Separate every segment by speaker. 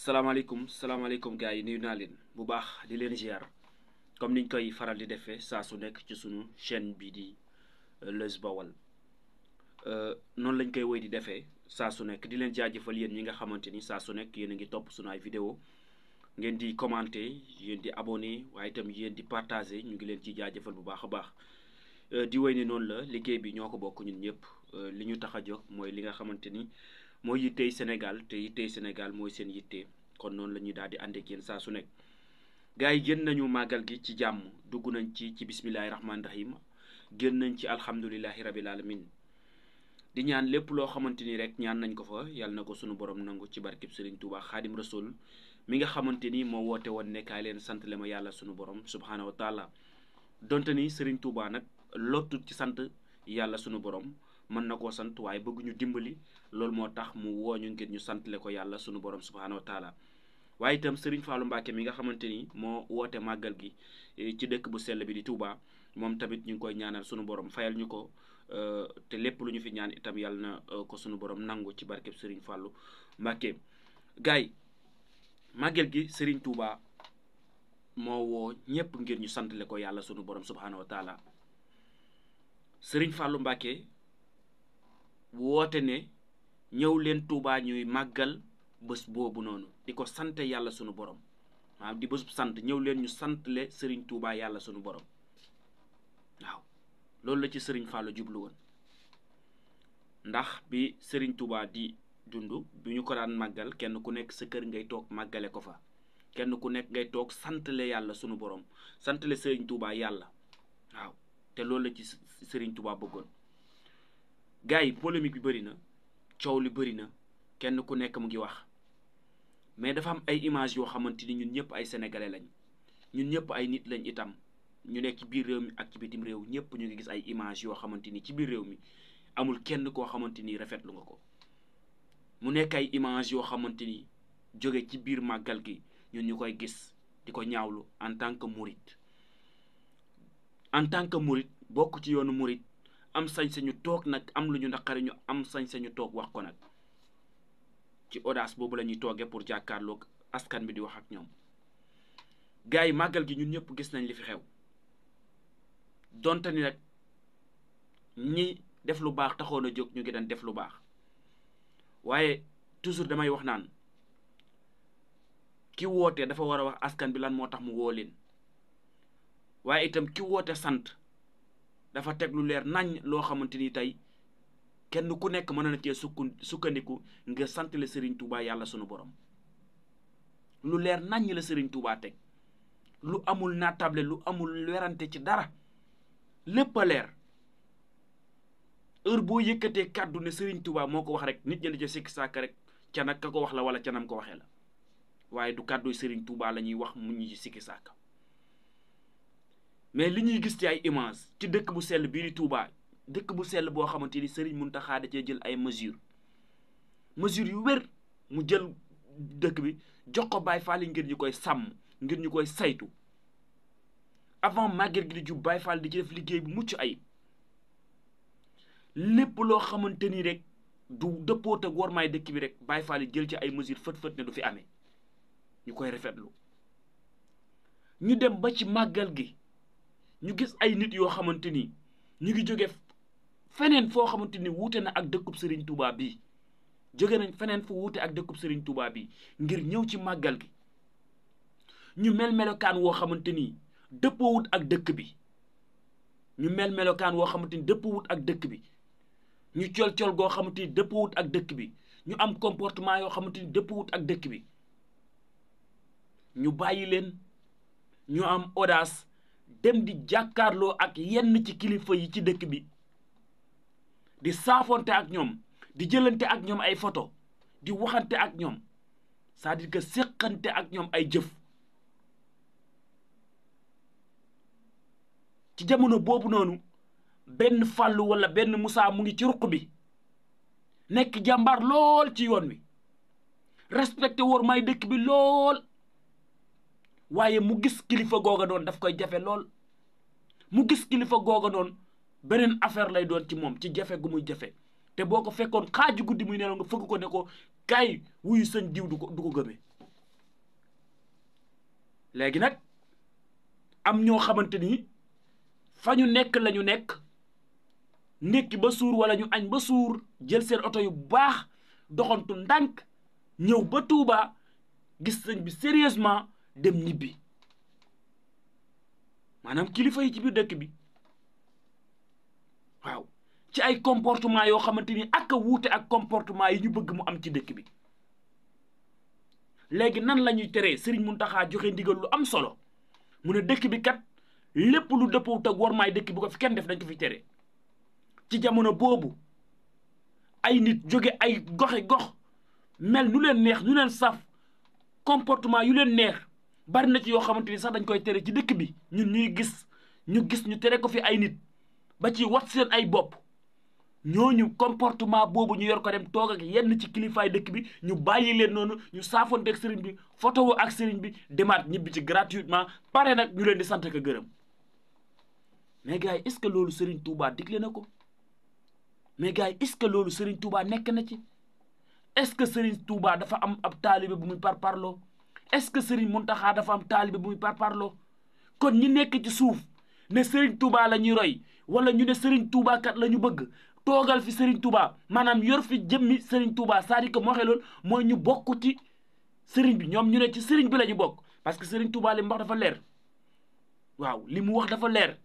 Speaker 1: salaamaaleykum gars yi nuyu naa leen bu baax di leen ziar comme niñ koy faral di defee saa su nekk ci sunu chaîne bii di Leuz Bawal noonu lañ koy woy di defee saa su nekk di leen jaajëfal yéen ñi nga xamante ni saa su nekk yéen a ngi topp sunu ay vidéo ngeen di commenter yéen di abonné waaye itam yéen di partager ñu ngi leen ciy jaajëfal bu baax a baax di woy ni noonu la liggéey bi ñoo ko bokk ñun ñëpp li ñu tax a jóg mooy li nga xamante ni mooy yittey Sénégal te yittey Sénégal mooy seen yitte kon noonu la ñuy daal di ànd ak yéen saa su nekk gars yi génn nañu màggal gi ci jàmm dugg nañ ci bismillahi rahmaani rahim génn nañ ci alhamdulilahi rabil alamin di ñaan lépp loo xamante ni rek ñaan nañ ko fa yàlla na ko sunu borom nangu ci barkib Serigne Touba Xaadim Rasul mi nga xamante ni moo woote woon ne kaay leen sant le ma yàlla sunu borom subhaanahu wa taala donte ni Serigne Touba nag lottut ci sant yàlla sunu borom mën na koo sant waaye bëgg ñu dimbali loolu moo tax mu wooñu ngir ñu santle ko yàlla sunu borom subhaanahu wa taala waaye itam Serigne Fallou Mbacke mi nga xamante ni moo woote màggal gi ci dëkk bu sell bi di Touba moom tamit ñu ngi koy ñaanal sunu borom fayal ñu ko te lépp lu ñu fi ñaan itam yàlla na ko sunu borom nangu ci barkeb Serigne Fallou Mbacke gars yi màggal gi Serigne Touba moo woo ñëpp ngir ñu santle ko yàlla sunu borom subhaanahu wa taala Serigne Fallou Mbacke woote ne ñëw leen Touba ñuy màggal bés boobu noonu di ko sant yàlla sunu borom waaw di bés sant ñëw leen ñu santle Serigne Touba yàlla sunu borom waaw loolu la ci Serigne Fallou jublu woon ndax bi Serigne Touba di dund bi ñu ko daan màggal kenn ku nekk sa kër ngay toog màggale ko fa kenn ku nekk ngay toog santle yàlla sunu borom santle Serigne Touba yàlla waaw te loolu la ci Serigne Touba bëggoon gars yi polémique bi bëri na coow li bëri na kenn ku nekk mu ngi wax mais dafa am ay image yoo xamante ni ñun ñëpp ay sénégalais lañ ñun ñëpp ay nit lañ itam ñu nekk ci biir réew mi ak ci bitim réew ñëpp ñu ngi gis ay image yoo xamante ni ci biir réew mi amul kenn koo xamante ni rafetlu nga ko mu nekk ay image yoo xamante ni jóge ci biir màggal gi ñun ñu koy gis di ko ñaawlu en tant que mouride bokk ci yoonu mouride am sañ-sañu toog nag am lu ñu naqari ñu am sañ-sañu toog wax ko nag ci audace boobu la ñuy toogee pour jàkkaarloog askan bi di wax ak ñoom gars yi màggal gi ñun ñëpp gis nañ li fi xew donte ni nag ñi def lu baax taxoon a jóg ñu ngi daan def lu baax waaye toujours damay wax naan ki woote dafa war a wax askan bi lan moo tax mu woo leen waaye itam ki woote sant dafa teg lu leer nañ loo xamante ni tey kenn ku nekk mën na cee sukkandiku nga sant la Serigne Touba yàlla sunu borom lu leer nañ la Serigne Touba teg lu amul naatable lu amul werante ci dara lépp a leer heure boo yëkkatee kàddu ne Serigne Touba moo ko wax rek nit ñi di ca sikki sàkk rek ca nag ka ko wax la wala ca nam ko waxee la waaye du kàddu Serigne Touba la ñuy wax mu ñu ci sikki sàkk mais li ñuy gis ci ay image ci dëkk bu sell bii di Touba dëkk bu sell boo xamante ni Serigne Mountakha da cee jël ay mesures yu wér mu jël dëkk bi jox ko Baye Fall ngir ñu koy sàmm ngir ñu koy saytu avant màggal gi di jub Baye Fall di ci def liggéey bu mucc ayib lépp loo xamante ni rek du dëppoot ak wormaay dëkk bi rek Baye Fall jël ci ay mesures fët ne du fi amee ñu koy rafetlu ñu dem ba ci màggal gi. ñu gis ay nit yoo xamante ni ñu ngi jóge feneen foo xamante ni wuute na ak dëkkub Serigne Touba bii jóge nañ feneen fu wuute ak dëkkub Serigne Touba bii ngir ñëw ci màggal gi ñu melokaan woo xamante ni dëppoowut ak dëkk bi ñu melokaan woo xamante ni dëppoowut ak dëkk bi ñu col goo xamante ni dëppoowut ak dëkk bi ñu am comportement yoo xamante ni dëppoowut ak dëkk bi ñu bàyyi leen ñu am audace dem di jàkkaarloo ak yenn ci kilifa yi ci dëkk bi di saafonte ak ñoom di jëlante ak ñoom ay photo di waxante ak ñoom c'est-à-dire que séqante ak ñoom ay jëf ci jamono boobu noonu benn Fallou wala benn Moussa mu ngi ci ruq bi nekk jàmbaar lool ci yoon wi respecté woor may dëkk bi lool waaye mu gis kilifa googa doon daf koy jafe lool mu gis kilifa googa doon beneen affaire lay doon ci moom ci jafe gu muy jafe te boo ko fekkoon xaaju guddi muy nelaw nga fëgg ko ne ko kay wuyu sëñ diw du ko gëmee léegi nag am ñoo xamante ni fa ñu nekk la ñu nekk ndékki ba suur wala ñu añ ba suur jël seen oto yu baax doxantu ndànk ñëw ba Touba gis sëñ bi sérieusement dem ñibbi maanaam kilifa yi ci biir dëkk bi waaw ci ay comportement yoo xamante ni ak a wuute ak comportement yi ñu bëgg mu am ci dëkk bi. léegi nan la ñuy teree Serigne Mountakha joxe ndigal lu am solo mu ne dëkk bi kat lépp lu dëppoo ak wormaay dëkk bi ko fi kenn def dañ ko fi tere ci jamono boobu ay nit jóge ay gox mel nu leen neex nu leen saf comportement yu leen neex bari na ci yoo xamante ni sax dañ koy tere ci dëkk bi ñun ñu tere ko fi ay nit ba ci wat seen ay bopp ñooñu comportement boobu ñu yor ko dem toog ak yenn ci kilifaay dëkk bi ñu bàyyi leen noonu ñu saafonte ak sëriñ bi photo ak sëriñ bi demaat ñibbi ci gratuitement pare nag ñu leen di sant ak gërëm mais gars yi est-ce que loolu Serigne Touba digle na ko mais gars yi est-ce que loolu Serigne Touba nekk na ci est-ce que Serigne Touba dafa am ab taalibe bu muy parparloo est-ce que Serigne Mountakha dafa am taalibe bu muy parparloo kon ñi nekk ci suuf ne Serigne Touba la ñuy roy wala ñu ne Serigne Touba kat la ñu bëgg toogal fi Serigne Touba maanaam yor fi jëmmi Serigne Touba c'est-à-dire que moo waxee loolu mooy ñu bokk ci Serigne bi ñoom ñu ne ci Serigne bi la ñu bokk parce que Serigne Touba li mu wax dafa leer waaw li mu wax dafa leer.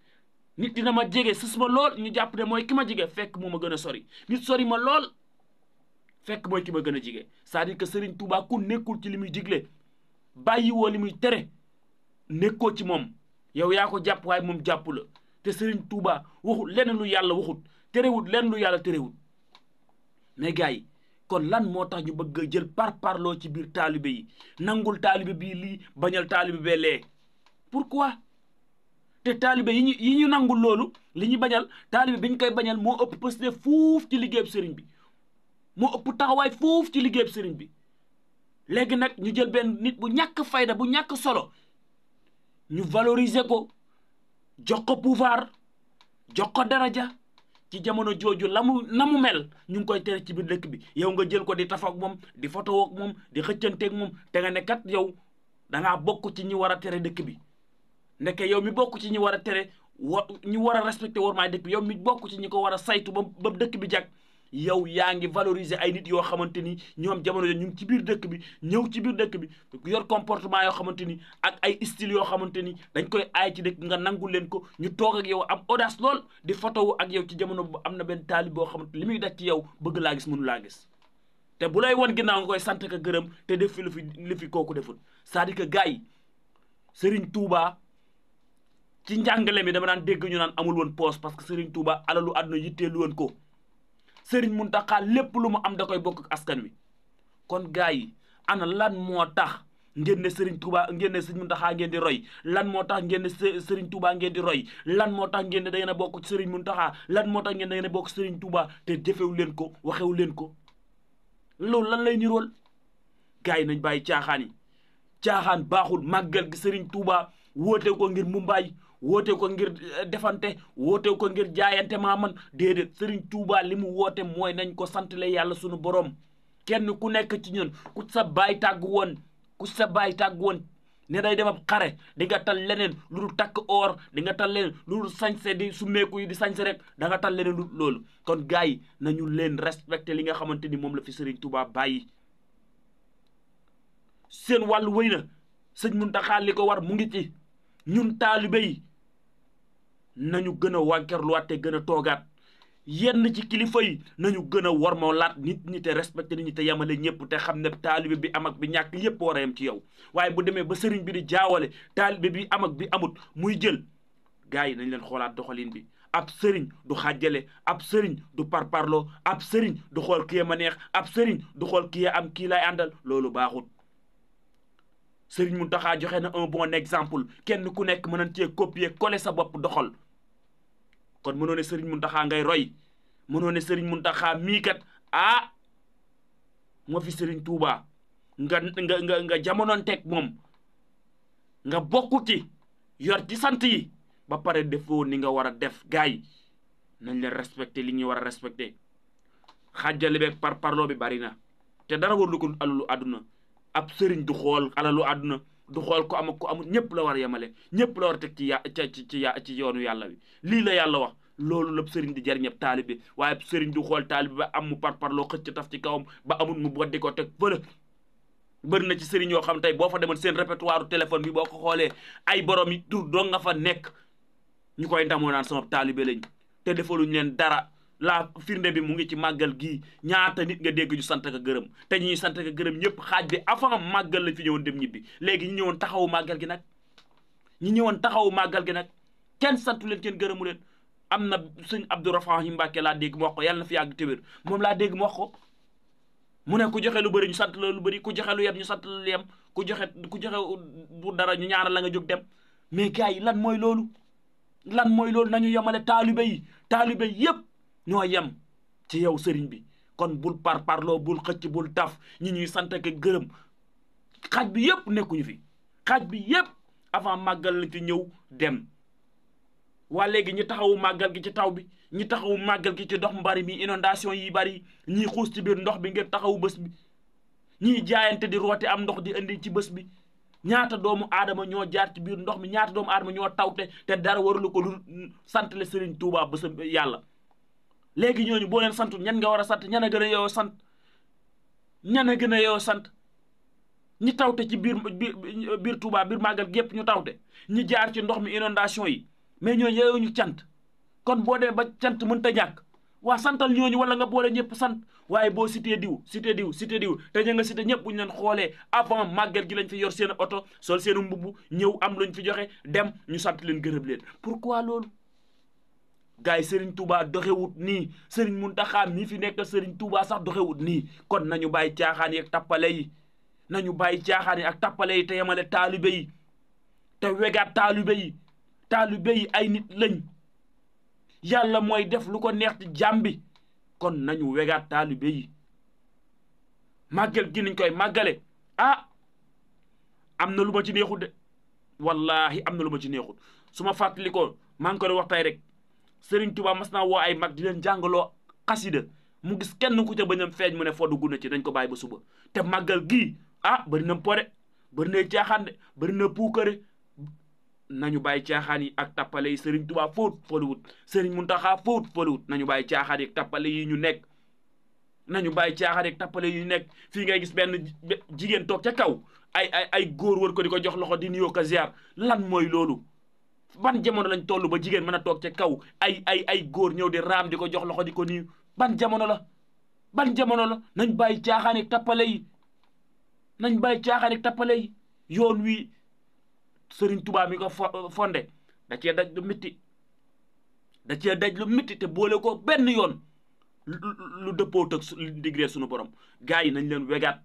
Speaker 1: nit dina ma jege sës ma lool ñu jàpp ne mooy ki ma jege fekk moo ma gën a sori nit sori ma lool fekk mooy ki ma gën a jege c'est-à-dire que Serigne Touba ku nekkul ci li muy digle bàyyi woo li muy tere nekkoo ci moom yow yaa ko jàpp waaye moom jàpp la te Serigne Touba waxut lenn lu yàlla waxut terewut lenn lu yàlla terewut mais gars yi kon lan moo tax ñu bëgg a jël parparloo ci biir taalibe yi nangul taalibe bii lii bañal taalibe bee lee pourquoi te taalibe yi ñu nangul loolu li ñu bañal taalibe bi ñu koy bañal moo ëpp pëste fuuf ci liggéeyub sëriñ bi moo ëpp taxawaay fuuf ci liggéeyub sëriñ bi léegi nag ñu jël benn nit bu ñàkk fayda bu ñàkk solo ñu valoriser ko jox ko pouvoir jox ko daraja ci jamono jooju na mu mel ñu ngi koy tere ci biir dëkk bi yow nga jël ko di taf ak moom di photo ak moom di xëccanteeg moom te nga ne kat yow dangaa bokk ci ñi war a tere dëkk bi ndeke yow mi bokk ci ñi war a tere ñu war a respecté wormaay dëkk bi yow mi bokk ci ñi ko war a saytu ba dëkk bi jag yow yaa ngi valoriser ay nit yoo xamante ni ñoom jamono yooyu ñu ngi ci biir dëkk bi ñëw ci biir dëkk bi yor comportement yoo xamante ni ak ay style yoo xamante ni dañ koy aay ci dëkk nga nangul leen ko ñu toog ak yow am audace lool di photo ak yow ci jamono bu am na benn taalib boo xamante li muy daj ci yow bëgg laa gis mënu laa gis te bu lay won ginnaaw nga koy sant ka gërëm te def fi lu fi kooku deful c'est-à-dire que gars yi Serigne Touba ci njàngale mi dama daan dégg ñu naan amul woon poos parce que Serigne Touba alalu àdduna yitteelu woon ko Serigne Mountakha lépp lu mu am da koy bokk ak askan wi kon gars yi ana lan moo tax ngeen ne Serigne Touba ngeen ne Serigne Mountakha ngeen di roy lan moo tax ngeen ne Serigne Touba ngeen di roy lan moo tax ngeen ne da ngeen a bokk ci Serigne Mountakha lan moo tax ngeen da ngeen a bokk Serigne Touba te jëfewu leen ko waxewu leen ko loolu lan lay nirool gars yi nañ bàyyi caaxaan yi caaxaan baaxul màggal gi Serigne Touba woote ko ngir mumbaay woote ko ngir defante woote ko ngir jaayante maaman déedéet Serigne Touba li mu woote mooy nañ ko santale yàlla sunu borom kenn ku nekk ci ñun ku sa baay tàgg woon ne day dem ab xare di nga tal leneen lu dul takk or di nga tal leneen lu dul sañse di sumeeku yi di sañse rek da nga tal leneen lu loolu kon gars yi nañu leen respecté li nga xamante ni moom la fi Serigne Touba bàyyi seen wàllu wëy na sëñ Mountakha li ko war mu ngi ci ñun taalibe yi nañu gën a wànkerluwaat te gën a toogaat yenn ci kilifa yi nañu gën a warmalaat nit ñi te respecté nit ñi te yemale ñëpp te xam ne taalibe bi am ak bi ñàkk yëpp war a yem ci yow waaye bu demee ba sëriñ bi di jaawale taalibe bi am ak bi amut muy jël gars yi nañ leen xoolaat doxalin bi ab sëriñ du xàjjale ab sëriñ du parparloo ab sëriñ du xool kii ma neex ab sëriñ du xool kii am kii lay àndal loolu baaxut Serigne Mountakha joxe na un bon exemple kenn ku nekk mën nañ cee copier coller sa bopp doxal kon mënoo ne Serigne Mountakha ngay roy mënoo ne Serigne Mountakha mii kat moo fi Serigne Touba nga jamonoon teg moom nga bokku ci yor ci sant yi ba pare defoo ni nga war a def gars yi nañ leen respecté li ñuy war a respecté xàjjale beeg parparloo bi bari na te dara war lu ko alalu àdduna ab sëriñ du xool alalu àdduna du xool ko am ak ko amul ñëpp la war a yemale ñëpp la war a teg ci yoonu yàlla wi lii la yàlla wax loolu la sëriñ di jariñab taalibe waaye sëriñ du xool taalibe ba am mu parparloo xëcc taf ci kawam ba amul mu boddi ko teg fële bëri na ci sëriñ yoo xam tey boo fa demoon seen répertoire téléphone bi boo ko xoolee ay borom yi tur doo nga fa nekk ñu koy ndamoo naan sama taalibe lañ te defaluñ leen dara la firnde bi mu ngi ci màggal gii ñaata nit nga dégg ñu sant ka gërëm te ñuy sant ka gërëm ñëpp xaaj bi avant màggal lañ fi ñëwoon dem ñibbi léegi ñu ñëwoon taxawu màggal gi nag kenn santu leen kenn gërëmu leen am na sëñ Ahmadou Rafahi Mbàkke laa dégg mu wax ko yàlla na fi yàgg te wér moom laa dégg mu wax ko mu ne ku joxe lu bëri ñu sant la lu bëri ku joxe lu yem ñu sant la lu yem ku joxe bu dara ñu ñaanal la nga jóg dem mais gars yi lan mooy loolu nañu yemale taalibe yëpp ñoo yem ci yow sëriñ bi kon bul parparloo bul xëcc bul taf ñi ñuy sant ak gërëm xaaj bi yëpp nekkuñu fi xaaj bi yëpp avant màggal lañ fi ñëw dem waa léegi ñi taxawu màggal gi ci taw bi ñi taxawu màggal gi ci ndox mu bari mi inondation yi bari ñii xuus ci biir ndox bi ngir taxawu bés bi ñii jaayante di roote am ndox di indi ci bés bi ñaata doomu aadama ñoo jaar ci biir ndox mi ñaata doomu aadama ñoo tawte te dara warulu ko lu sant le Sëriñ Tuubaa bésam yàlla léegi ñooñu boo leen santu ñan nga war a sant ñan a gën a yoo sant ñi tawte ci biir Tuubaa biir màggal gépp ñu tawte ñi jaar ci ndox mi inondation yi mais ñooñu yeyoo ñu cant kon boo dee ba cant mën ta ñàkk waa santal ñooñu wala nga boole ñëpp sant waaye boo cité diw te ña nga cité ñëpp bu ñu leen xoolee avant màggal gi lañ fi yor seen oto sol seen mbubb ñëw am luñ fi joxe dem ñu sant leen gërëm leen pourquoi loolu gars yi Serigne Touba doxewut nii Serigne Mountakha mi fi nekk Serigne Touba sax doxewut nii kon nañu bàyyi caaxaan yi ak tappale yi te yemale taalibe yi te wegaat taalibe yi ay nit lañ yàlla mooy def lu ko neex ci jàmm bi kon nañu wegaat taalibe yi màggal gi niñ koy màggale am na lu ma ci neexut de wallahi am na lu ma ci neexut su ma fàttali ko maa ngi ko doon wax tey rek Serigne Touba mas naa woo ay mag di leen jàngaloo xasida mu gis kenn ku ca bañam feeñ mu ne foo dugg na ci dañ ko bàyyi ba suba te màggal gii bari na pore bari na caaxaan de bari na puukare nañu bàyyi caaxaan yi ak tappale yi Serigne Touba fóot foliwut Serigne Mountakha fóot foliwut nañu bàyyi caaxaan yi ak tappale yi ñu nekk fii ngay gis benn jigéen toog ca kaw ay góor wër ko di ko jox loxo di nuyoo ko ziar lan mooy loolu ban jamono lañ toll ba jigéen mën a toog ca kaw ay góor ñëw di raam di ko jox loxo di ko nuyu ban jamono la nañ bàyyi caaxaan yi ak tappale yi yoon wi Sëriñ Tuubaa mi ko fonde da cee daj lu métti te boole ko benn yoon lu dëppoo tëg lu digree suñu borom gars yi nañ leen wegaat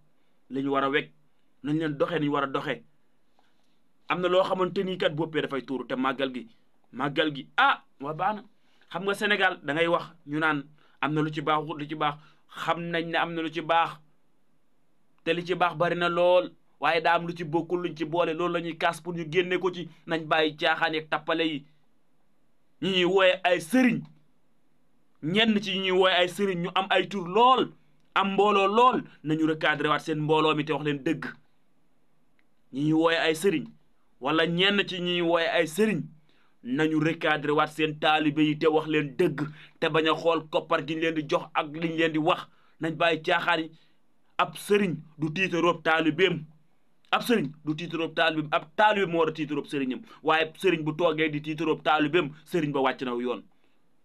Speaker 1: la ñu war a weg nañ leen doxee ni ñu war a doxee am na loo xamante ni kat boppee dafay tuuru te màggal gi waa baax na xam nga Sénégal da ngay wax ñu naan am na lu ci baax xam nañ ne am na lu ci baax te li ci baax bari na lool waaye daa am lu ci bokkul luñ ci boole loolu la ñuy kaas pour ñu génne ko ci nañ bàyyi caaxaan ak tappale yi ñi ñuy wooye ay sëriñ ñenn ci ñuy wooye ay sëriñ ñu am ay tur lool am mbooloo lool nañu recadré waat seen mbooloo mi te wax leen dëgg ñi ñuy wooye ay sëriñ wala ñenn ci ñuy wooye ay sëriñ nañu recadré waat seen taalibe yi te wax leen dëgg te bañ a xool koppar gi ñu leen di jox ak liñ leen di wax nañ bàyyi caaxaan yi ab sëriñ du tiitaroob taalibeem ab taalibe moo war a tiitaroob sëriñam waaye sëriñ bu toogee di tiitaroob taalibeem sëriñ ba wàcc na yoon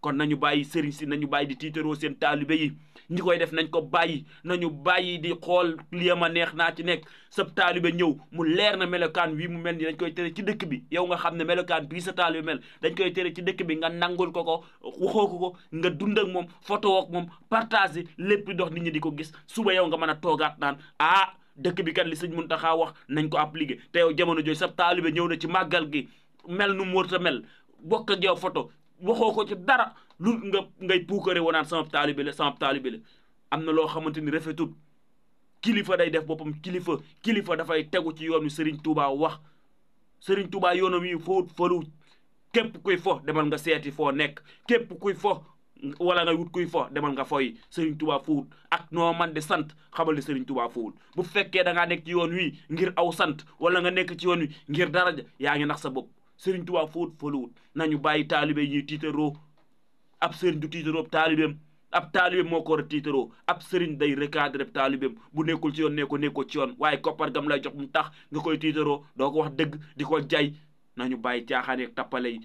Speaker 1: kon nañu bàyyi sëriñ si nañu bàyyi di tiitaroo seen taalibe yi ñi koy def nañ ko bàyyi nañu bàyyi di xool lii ma neex naa ci nekk sab taalibe ñëw mu leer na melokaan wi mu mel ni dañ koy tere ci dëkk bi yow nga xam ne melokaan bii sa taalibe mel dañ koy tere ci dëkk bi nga nangul ko waxoo ko nga dund ak moom photo ak moom partage lépp dox nit ñi di ko gis suba yow nga mën a toogaat naan dëkk bi kat li sëñ Mountakha wax nañ ko appliqué te yow jamono jooju sab taalibe ñëw na ci màggal gi mel nu mu war a mel bokk ak yow photo waxoo ko ci dara lu ngay puukare woonaan sama taalibe la am na loo xamante ni rafetul kilifa day def boppam kilifa dafay tegu ci yoon wi Serigne Touba wax Serigne Touba yoonam yi foo falu képp kuy fo demal nga seeti foo nekk képp kuy fo wala nga wut kuy fo demal nga foy. Serigne Touba fowut ak noo man di sant xamal ne Serigne Touba fowut. Bu fekkee da ngaa nekk ci yoon wi ngir aw sant wala nga nekk ci yoon wi ngir daraja yaa ngi nax sa bopp. Serigne Touba fowut foluwut. Nañu bàyyi taalibe ñuy tiitaroo. Ab sëriñ du tiitaroo taalibeem. Ab taalibeem moo ko war a tiitaroo. Ab sëriñ day recadrer taalibeem bu nekkul ci yoon nekkul ci yoon waaye koppar gam lay jox mu tax nga koy tiitaroo doo ko wax dëgg di ko jay. Nañu bàyyi caaxaan ak tappale yi